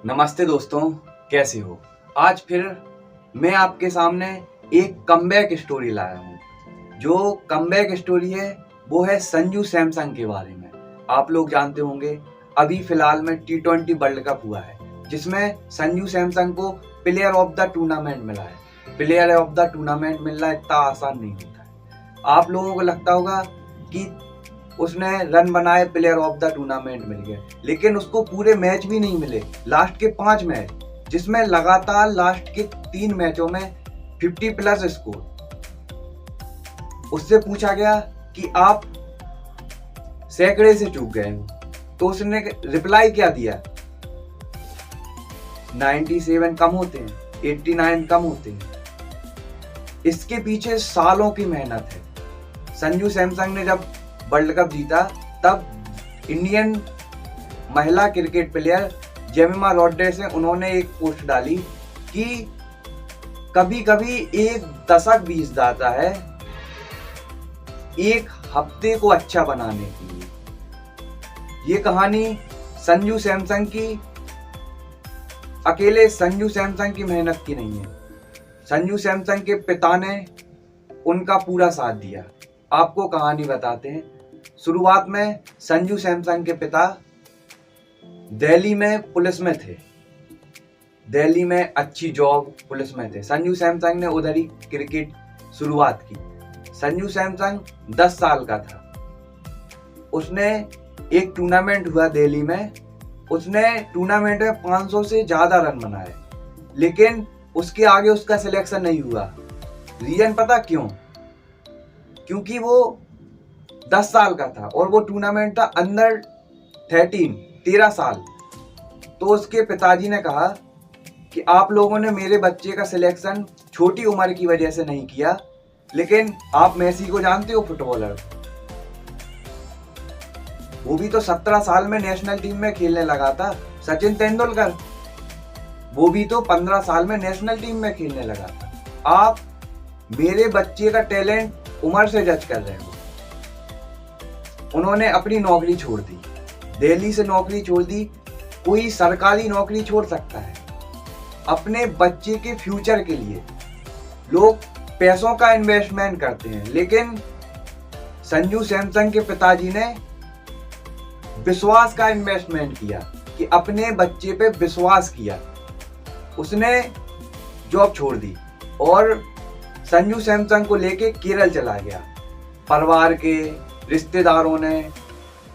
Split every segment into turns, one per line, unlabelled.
नमस्ते दोस्तों, कैसे हो। आज फिर मैं आपके सामने एक कमबैक स्टोरी लाया हूँ। जो कमबैक स्टोरी है वो है संजू सैमसंग के बारे में। आप लोग जानते होंगे अभी फिलहाल में T20 वर्ल्ड कप हुआ है जिसमें संजू सैमसंग को प्लेयर ऑफ द टूर्नामेंट मिला है। प्लेयर ऑफ द टूर्नामेंट मिलना इतना आसान नहीं होता है। आप लोगों को लगता होगा कि उसने रन बनाए, प्लेयर ऑफ द टूर्नामेंट मिल गए, लेकिन उसको पूरे मैच भी नहीं मिले। लास्ट के 5 मैच जिसमें लगातार लास्ट के 3 मैचों में 50+ स्कोर। उससे पूछा गया कि आप सैकड़े से चूक गए हो, तो उसने रिप्लाई क्या दिया, 97 कम होते हैं, 89 कम होते हैं। इसके पीछे सालों की मेहनत है। संजू सैमसंग ने जब वर्ल्ड कप जीता तब इंडियन महिला क्रिकेट प्लेयर जेमिमा रॉड्रिग्स से उन्होंने एक पोस्ट डाली कि कभी कभी एक दशक बीत जाता है एक हफ्ते को अच्छा बनाने के लिए। ये कहानी संजू सैमसंग की, अकेले संजू सैमसंग की मेहनत की नहीं है। संजू सैमसंग के पिता ने उनका पूरा साथ दिया। आपको कहानी बताते हैं। शुरुआत में संजू सैमसंग के पिता दिल्ली में पुलिस में थे। दिल्ली में अच्छी जॉब पुलिस में थे। संजू सैमसंग ने उधर ही क्रिकेट शुरुआत की। संजू सैमसंग 10 साल का था। उसने एक टूर्नामेंट हुआ दिल्ली में। उसने टूर्नामेंट में 500 से ज्यादा रन बनाए, लेकिन उसके आगे उसका सिलेक्शन नहीं हुआ। रीजन पता क्यों? क्योंकि वो 10 साल का था और वो टूर्नामेंट था अंडर 13 साल। तो उसके पिताजी ने कहा कि आप लोगों ने मेरे बच्चे का सिलेक्शन छोटी उम्र की वजह से नहीं किया, लेकिन आप मेसी को जानते हो, फुटबॉलर, वो भी तो 17 साल में नेशनल टीम में खेलने लगा था। सचिन तेंदुलकर, वो भी तो 15 साल में नेशनल टीम में खेलने लगा था। आप मेरे बच्चे का टैलेंट उम्र से जज कर रहे हो। उन्होंने अपनी नौकरी छोड़ दी, दिल्ली से नौकरी छोड़ दी। कोई सरकारी नौकरी छोड़ सकता है अपने बच्चे के फ्यूचर के लिए। लोग पैसों का इन्वेस्टमेंट करते हैं, लेकिन संजू सैमसंग के पिताजी ने विश्वास का इन्वेस्टमेंट किया कि अपने बच्चे पे विश्वास किया। उसने जॉब छोड़ दी और संजू सैमसंग को लेके केरल चला गया। परिवार के रिश्तेदारों ने,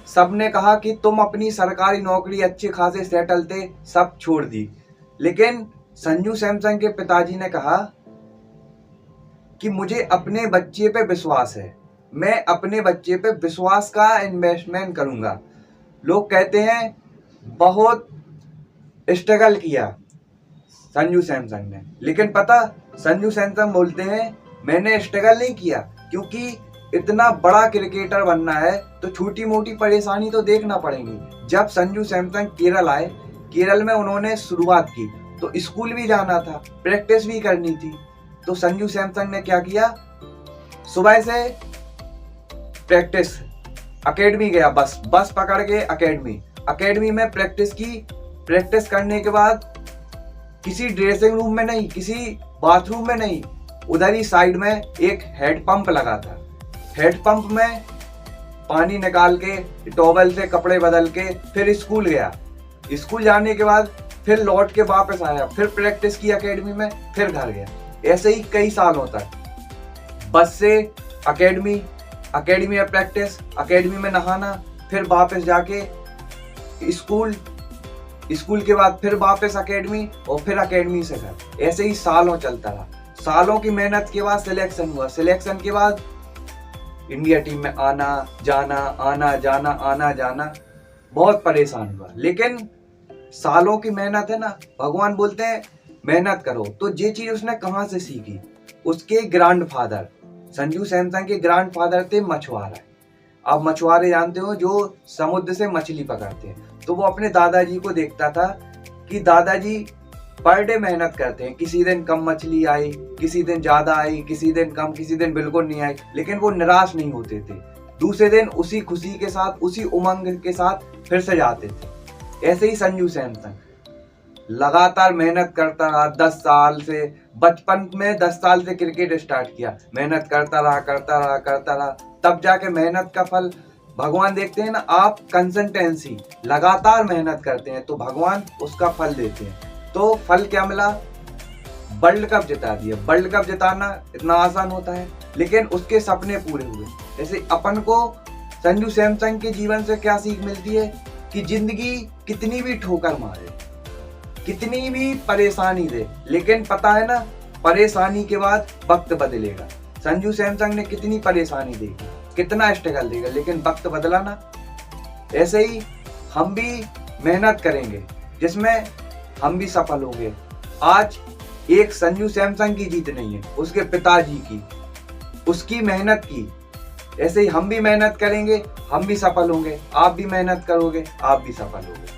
सबने कहा कि तुम अपनी सरकारी नौकरी अच्छे खासे सेटल थे, सब छोड़ दी। लेकिन संजू सैमसंग के पिताजी ने कहा कि मुझे अपने बच्चे पे विश्वास है, मैं अपने बच्चे पे विश्वास का इन्वेस्टमेंट करूंगा। लोग कहते हैं बहुत स्ट्रगल किया संजू सैमसंग ने, लेकिन पता, संजू सैमसंग बोलते हैं मैंने स्ट्रगल नहीं किया, क्योंकि इतना बड़ा क्रिकेटर बनना है तो छोटी मोटी परेशानी तो देखना पड़ेगी। जब संजू सैमसंग केरल आए, केरल में उन्होंने शुरुआत की तो स्कूल भी जाना था, प्रैक्टिस भी करनी थी। तो संजू सैमसंग ने क्या किया, सुबह से प्रैक्टिस, एकेडमी गया, बस पकड़ के एकेडमी में प्रैक्टिस की। प्रैक्टिस करने के बाद किसी ड्रेसिंग रूम में नहीं, किसी बाथरूम में नहीं, उधर ही साइड में एक हैंड पंप लगा था। हैंड पंप में पानी निकाल के टॉवल से कपड़े बदल के फिर स्कूल गया। स्कूल जाने के बाद फिर लौट के वापस आया, फिर प्रैक्टिस की एकेडमी में, फिर घर गया। ऐसे ही कई सालों तक बस से एकेडमी में प्रैक्टिस, एकेडमी में नहाना, फिर वापस जाके स्कूल के बाद फिर वापस एकेडमी और फिर एकेडमी से घर। ऐसे ही सालों चलता रहा। सालों की मेहनत के बाद सिलेक्शन हुआ। सिलेक्शन के बाद इंडिया टीम में आना जाना, बहुत परेशान हुआ। लेकिन सालों की मेहनत है ना, भगवान बोलते हैं मेहनत करो। तो ये चीज उसने कहाँ से सीखी? उसके ग्रैंडफादर, संजू सैमसंग के ग्रैंडफादर थे मछुआरे। आप मछुआरे जानते हो, जो समुद्र से मछली पकड़ते हैं। तो वो अपने दादाजी को देखता था कि दादाजी पर डे मेहनत करते हैं। किसी दिन कम मछली आई, किसी दिन ज्यादा आई, किसी दिन कम, किसी दिन बिल्कुल नहीं आई, लेकिन वो निराश नहीं होते थे। दूसरे दिन उसी खुशी के साथ, उसी उमंग के साथ फिर से जाते थे। ऐसे ही संजू सैमसंग लगातार मेहनत करता रहा 10 साल से, बचपन में 10 साल से क्रिकेट स्टार्ट किया, मेहनत करता रहा, तब जाके मेहनत का फल भगवान देखते हैं ना। आप कंसिस्टेंसी, लगातार मेहनत करते हैं तो भगवान उसका फल देते हैं। तो फल क्या मिला? वर्ल्ड कप जिता दिया। वर्ल्ड कप जिताना इतना आसान होता है, लेकिन उसके सपने पूरे हुए। जैसे अपन को संजू सैमसन के जीवन से क्या सीख मिलती है कि जिंदगी कितनी भी ठोकर मारे, कितनी भी परेशानी दे, लेकिन पता है ना, परेशानी के बाद वक्त बदलेगा। संजू सैमसन ने कितनी परेशानी देखी, कितना स्ट्रगल देगा, लेकिन वक्त बदला ना। ऐसे ही हम भी मेहनत करेंगे जिसमें हम भी सफल होंगे। आज एक संजू सैमसन की जीत नहीं है, उसके पिताजी की, उसकी मेहनत की। ऐसे ही हम भी मेहनत करेंगे, हम भी सफल होंगे। आप भी मेहनत करोगे, आप भी सफल होंगे।